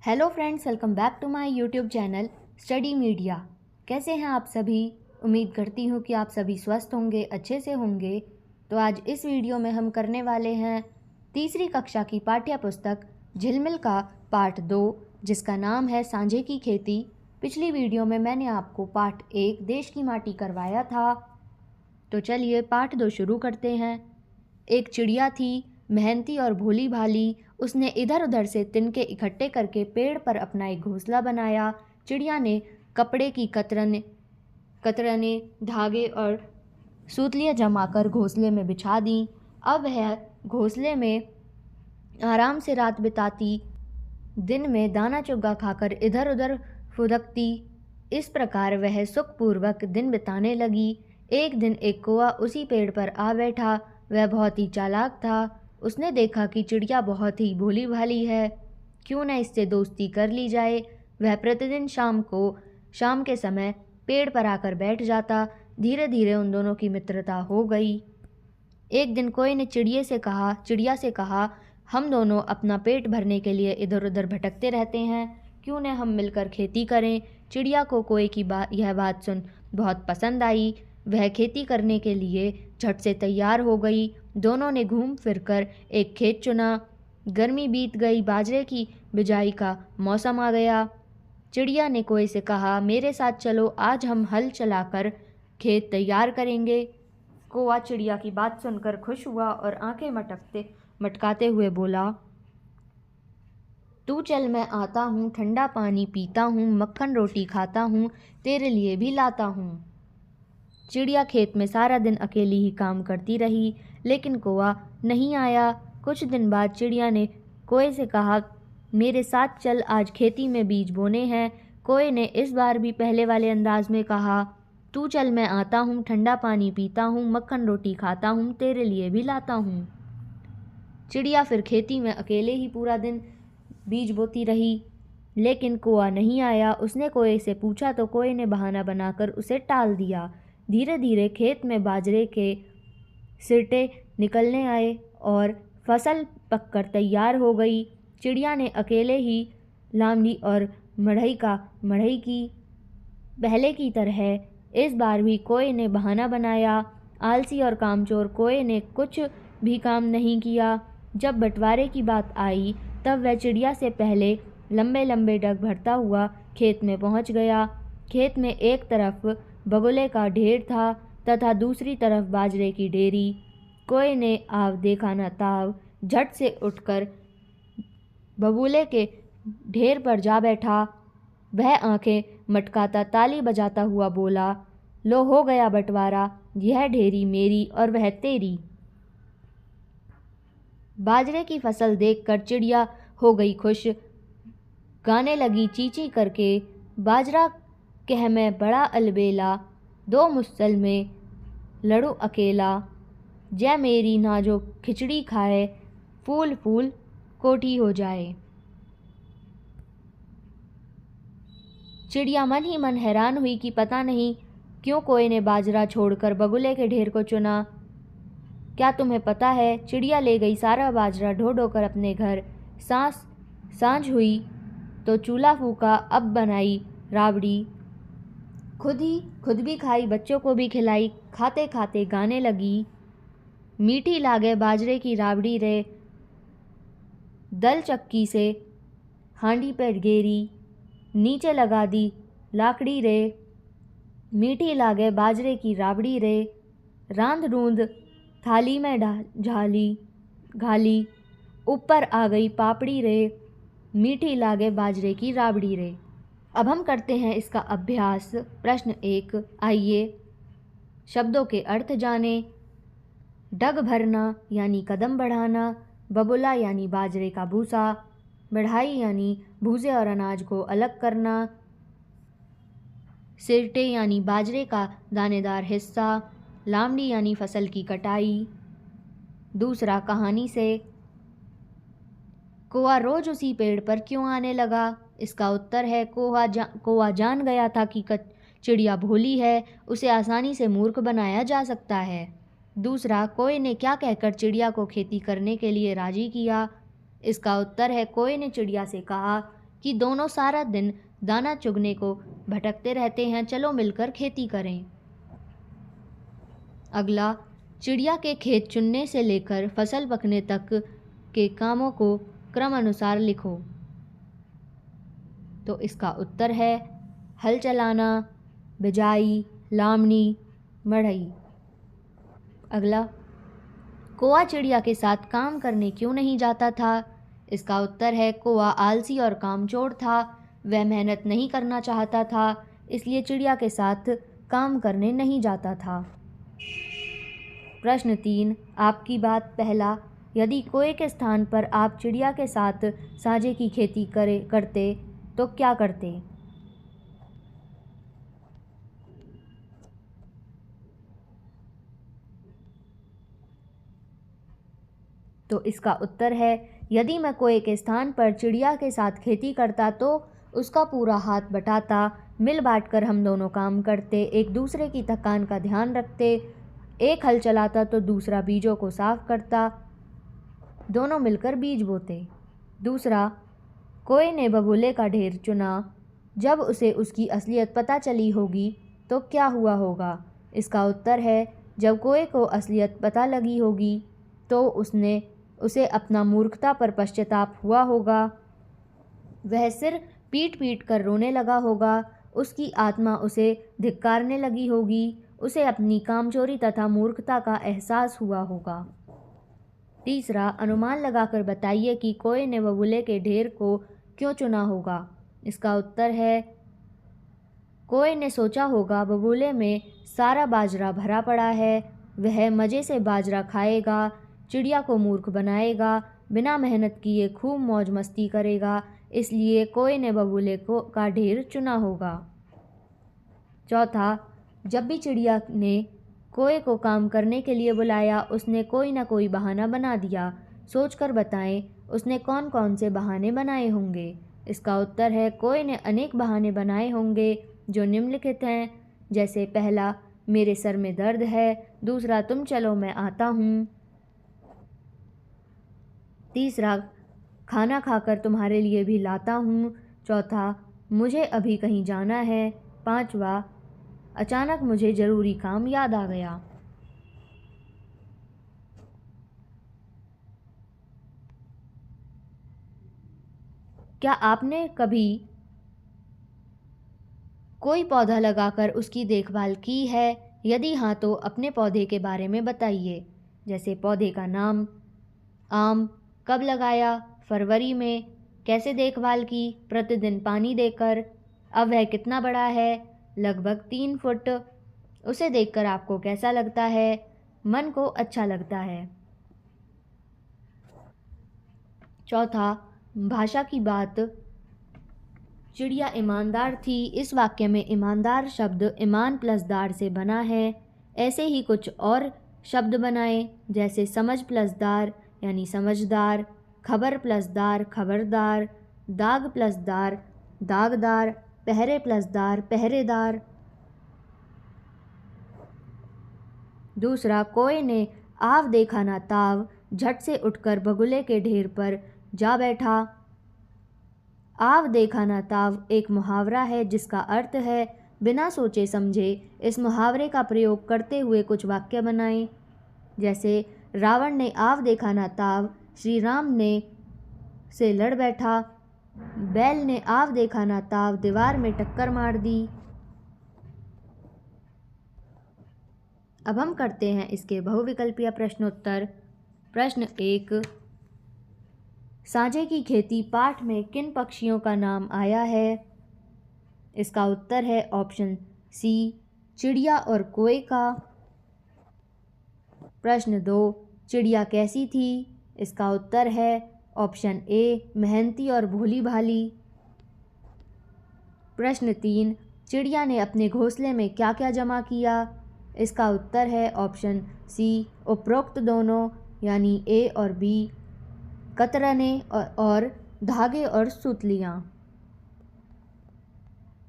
Hello friends, welcome back to my YouTube channel study media. कैसे हैं आप सभी? उम्मीद करती हूँ कि आप सभी स्वस्थ होंगे, अच्छे से होंगे। तो आज इस वीडियो में हम करने वाले हैं तीसरी कक्षा की पाठ्य पुस्तक झिलमिल का पार्ट 2, जिसका नाम है सांझे की खेती। पिछली वीडियो में मैंने आपको पार्ट 1 देश की माटी करवाया था। तो चलिए पार्ट 2 शुरू करते हैं। एक चिड़िया थी, मेहनती और भोली भाली। उसने इधर उधर से तिनके इकट्ठे करके पेड़ पर अपना एक घोंसला बनाया। चिड़िया ने कपड़े की कतरने धागे और सूतलियाँ जमाकर घोंसले में बिछा दी। अब वह घोंसले में आराम से रात बिताती, दिन में दाना चुग्गा खाकर इधर उधर फुदकती। इस प्रकार वह सुखपूर्वक दिन बिताने लगी। एक दिन एक कौवा उसी पेड़ पर आ बैठा। वह बहुत ही चालाक था। उसने देखा कि चिड़िया बहुत ही भोली भाली है, क्यों न इससे दोस्ती कर ली जाए। वह प्रतिदिन शाम के समय पेड़ पर आकर बैठ जाता। धीरे धीरे उन दोनों की मित्रता हो गई। एक दिन कोई ने चिड़िया से कहा, हम दोनों अपना पेट भरने के लिए इधर उधर भटकते रहते हैं, क्यों न हम मिलकर खेती करें। चिड़िया को कोई की यह बात सुन बहुत पसंद आई। वह खेती करने के लिए झट से तैयार हो गई। दोनों ने घूम फिरकर एक खेत चुना। गर्मी बीत गई, बाजरे की बिजाई का मौसम आ गया। चिड़िया ने कोई से कहा, मेरे साथ चलो, आज हम हल चलाकर खेत तैयार करेंगे। कौवा चिड़िया की बात सुनकर खुश हुआ और आंखें मटकाते हुए बोला, तू चल, मैं आता हूँ, ठंडा पानी पीता हूँ, मक्खन रोटी खाता हूँ, तेरे लिए भी लाता हूँ। चिड़िया खेत में सारा दिन अकेली ही काम करती रही, लेकिन कौवा नहीं आया। कुछ दिन बाद चिड़िया ने कौवे से कहा, मेरे साथ चल, आज खेती में बीज बोने हैं। कौवे ने इस बार भी पहले वाले अंदाज में कहा, तू चल, मैं आता हूँ, ठंडा पानी पीता हूँ, मक्खन रोटी खाता हूँ, तेरे लिए भी लाता हूँ। चिड़िया फिर खेती में अकेले ही पूरा दिन बीज बोती रही, लेकिन कौवा नहीं आया। उसने कौवे से पूछा तो कौवे ने बहाना बनाकर उसे टाल दिया। धीरे धीरे खेत में बाजरे के सिरटे निकलने आए और फसल पककर तैयार हो गई। चिड़िया ने अकेले ही लामड़ी और मढ़ई की। पहले की तरह इस बार भी कौवे ने बहाना बनाया। आलसी और कामचोर कौवे ने कुछ भी काम नहीं किया। जब बंटवारे की बात आई, तब वह चिड़िया से पहले लंबे लंबे डग भरता हुआ खेत में पहुंच गया। खेत में एक तरफ बगुले का ढेर था तथा दूसरी तरफ बाजरे की ढेरी। कौवे ने आव देखा न ताव, झट से उठकर बगुले के ढेर पर जा बैठा। वह आंखें मटकाता ताली बजाता हुआ बोला, लो हो गया बंटवारा, यह ढेरी मेरी और वह तेरी। बाजरे की फसल देखकर चिड़िया हो गई खुश। गाने लगी चींची करके, बाजरा कह मैं बड़ा अलबेला, दो मुसल में लड़ू अकेला, जय मेरी ना जो खिचड़ी खाए, फूल फूल कोठी हो जाए। चिड़िया मन ही मन हैरान हुई कि पता नहीं क्यों कौवे ने बाजरा छोड़कर बगुले के ढेर को चुना। क्या तुम्हें पता है, चिड़िया ले गई सारा बाजरा ढो ढो कर अपने घर। सांझ हुई तो चूल्हा फूका, अब बनाई राबड़ी, खुद भी खाई, बच्चों को भी खिलाई। खाते खाते गाने लगी, मीठी लागे बाजरे की राबड़ी रे, दल चक्की से हांडी पे गेरी, नीचे लगा दी लाकड़ी रे, मीठी लागे बाजरे की राबड़ी रे, रांध रूंध थाली में घाली, ऊपर आ गई पापड़ी रे, मीठी लागे बाजरे की राबड़ी रे। अब हम करते हैं इसका अभ्यास। प्रश्न 1, आइए शब्दों के अर्थ जाने। डग भरना यानी कदम बढ़ाना, बबुला यानी बाजरे का भूसा, बढ़ाई यानी भूसे और अनाज को अलग करना, सिरटे यानी बाजरे का दानेदार हिस्सा, लामड़ी यानी फसल की कटाई। दूसरा, कहानी से, कौवा रोज उसी पेड़ पर क्यों आने लगा? इसका उत्तर है, कौवा जान गया था कि चिड़िया भोली है, उसे आसानी से मूर्ख बनाया जा सकता है। दूसरा, कौवे ने क्या कहकर चिड़िया को खेती करने के लिए राजी किया? इसका उत्तर है, कौवे ने चिड़िया से कहा कि दोनों सारा दिन दाना चुगने को भटकते रहते हैं, चलो मिलकर खेती करें। अगला, चिड़िया के खेत चुनने से लेकर फसल पकने तक के कामों को क्रम अनुसार लिखो। तो इसका उत्तर है हल चलाना, बिजाई, लामनी, मढ़ई। अगला, कौआ चिड़िया के साथ काम करने क्यों नहीं जाता था? इसका उत्तर है कौआ आलसी और कामचोर था, वह मेहनत नहीं करना चाहता था, इसलिए चिड़िया के साथ काम करने नहीं जाता था। प्रश्न 3, आपकी बात पहला, यदि कौए के स्थान पर आप चिड़िया के साथ साझे की खेती करते तो क्या करते? तो इसका उत्तर है यदि मैं कौए के स्थान पर चिड़िया के साथ खेती करता तो उसका पूरा हाथ बटाता, मिल बांट कर हम दोनों काम करते, एक दूसरे की थकान का ध्यान रखते, एक हल चलाता तो दूसरा बीजों को साफ करता, दोनों मिलकर बीज बोते। दूसरा, कौए ने बबूले का ढेर चुना, जब उसे उसकी असलियत पता चली होगी तो क्या हुआ होगा? इसका उत्तर है जब कौए को असलियत पता लगी होगी तो उसे अपना मूर्खता पर पश्चाताप हुआ होगा, वह सिर पीट पीट कर रोने लगा होगा, उसकी आत्मा उसे धिक्कारने लगी होगी, उसे अपनी कामचोरी तथा मूर्खता का एहसास हुआ होगा। तीसरा, अनुमान लगाकर बताइए कि कौए ने बबूले के ढेर को क्यों चुना होगा? इसका उत्तर है कौए ने सोचा होगा बबूले में सारा बाजरा भरा पड़ा है, वह मज़े से बाजरा खाएगा, चिड़िया को मूर्ख बनाएगा, बिना मेहनत किए खूब मौज मस्ती करेगा, इसलिए कौए ने बबूले का ढेर चुना होगा। चौथा, जब भी चिड़िया ने कौए को काम करने के लिए बुलाया उसने कोई ना कोई बहाना बना दिया, सोचकर बताएं उसने कौन कौन से बहाने बनाए होंगे? इसका उत्तर है कौए ने अनेक बहाने बनाए होंगे जो निम्नलिखित हैं, जैसे पहला, मेरे सर में दर्द है, दूसरा, तुम चलो मैं आता हूँ, तीसरा, खाना खाकर तुम्हारे लिए भी लाता हूँ, चौथा, मुझे अभी कहीं जाना है, पांचवा, अचानक मुझे ज़रूरी काम याद आ गया। क्या आपने कभी कोई पौधा लगाकर उसकी देखभाल की है? यदि हाँ तो अपने पौधे के बारे में बताइए, जैसे पौधे का नाम, आम, कब लगाया, फरवरी में, कैसे देखभाल की, प्रतिदिन पानी देकर, अब वह कितना बड़ा है, लगभग 3 फुट, उसे देखकर आपको कैसा लगता है, मन को अच्छा लगता है। चौथा, भाषा की बात, चिड़िया ईमानदार थी, इस वाक्य में ईमानदार शब्द ईमान प्लस दार से बना है। ऐसे ही कुछ और शब्द बनाएं, जैसे समझ प्लस दार यानी समझदार, खबर प्लस दार खबरदार, दाग प्लस दार दागदार, पहरे प्लस दार पहरेदार। दूसरा, कौए ने आव देखा ना ताव, झट से उठकर बगुले के ढेर पर जा बैठा। आव देखा ना ताव एक मुहावरा है जिसका अर्थ है बिना सोचे समझे। इस मुहावरे का प्रयोग करते हुए कुछ वाक्य बनाएं, जैसे रावण ने आव देखा ना ताव श्री राम ने से लड़ बैठा, बैल ने आव देखा ना ताव दीवार में टक्कर मार दी। अब हम करते हैं इसके बहुविकल्पीय प्रश्नोत्तर। प्रश्न 1, साझे की खेती पाठ में किन पक्षियों का नाम आया है? इसका उत्तर है ऑप्शन सी, चिड़िया और कौए का। प्रश्न 2, चिड़िया कैसी थी? इसका उत्तर है ऑप्शन ए, मेहनती और भोली भाली। प्रश्न 3, चिड़िया ने अपने घोंसले में क्या क्या जमा किया? इसका उत्तर है ऑप्शन सी, उपरोक्त दोनों यानी ए और बी, कतरने और धागे और सुतलियाँ।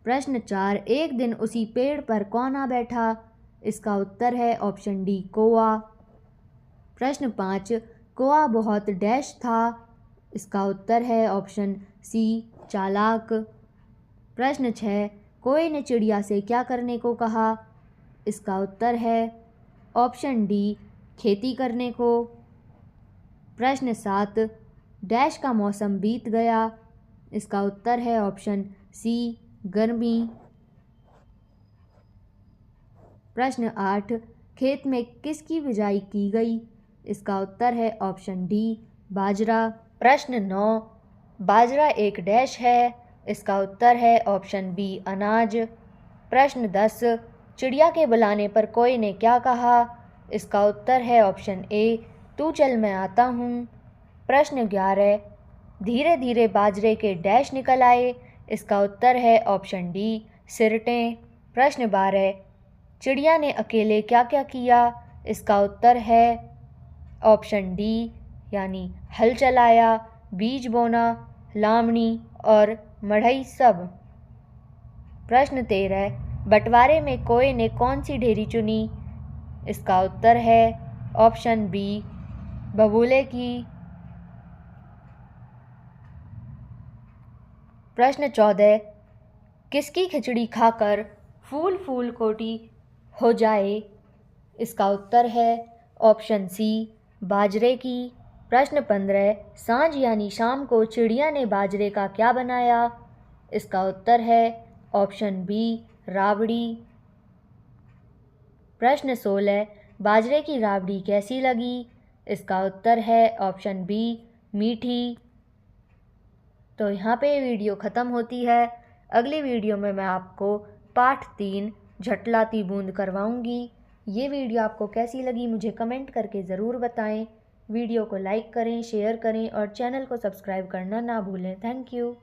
प्रश्न 4, एक दिन उसी पेड़ पर कौन आ बैठा? इसका उत्तर है ऑप्शन डी, कौआ। प्रश्न 5, कौआ बहुत डैश था। इसका उत्तर है ऑप्शन सी, चालाक। प्रश्न 6, कोए ने चिड़िया से क्या करने को कहा? इसका उत्तर है ऑप्शन डी, खेती करने को। प्रश्न 7, डैश का मौसम बीत गया। इसका उत्तर है ऑप्शन सी, गर्मी। प्रश्न 8, खेत में किसकी बिजाई की गई? इसका उत्तर है ऑप्शन डी, बाजरा। प्रश्न 9, बाजरा एक डैश है। इसका उत्तर है ऑप्शन बी, अनाज। प्रश्न 10, चिड़िया के बुलाने पर कोए ने क्या कहा? इसका उत्तर है ऑप्शन ए, तू चल मैं आता हूँ। प्रश्न 11, धीरे धीरे बाजरे के डैश निकल आए। इसका उत्तर है ऑप्शन डी, सिरटें। प्रश्न 12, चिड़िया ने अकेले क्या क्या किया? इसका उत्तर है ऑप्शन डी, यानी हल चलाया, बीज बोना, लावणी और मढ़ई सब। प्रश्न 13, बंटवारे में कोए ने कौन सी ढेरी चुनी? इसका उत्तर है ऑप्शन बी, बबूले की। प्रश्न 14, किसकी खिचड़ी खाकर फूल फूल कोटी हो जाए? इसका उत्तर है ऑप्शन सी, बाजरे की। प्रश्न 15, सांझ यानी शाम को चिड़िया ने बाजरे का क्या बनाया? इसका उत्तर है ऑप्शन बी, राबड़ी। प्रश्न 16, बाजरे की राबड़ी कैसी लगी? इसका उत्तर है ऑप्शन बी, मीठी। तो यहाँ पे वीडियो ख़त्म होती है। अगली वीडियो में मैं आपको पाठ 3 झटलाती बूंद करवाऊँगी। ये वीडियो आपको कैसी लगी मुझे कमेंट करके ज़रूर बताएं। वीडियो को लाइक करें, शेयर करें और चैनल को सब्सक्राइब करना ना भूलें। Thank you.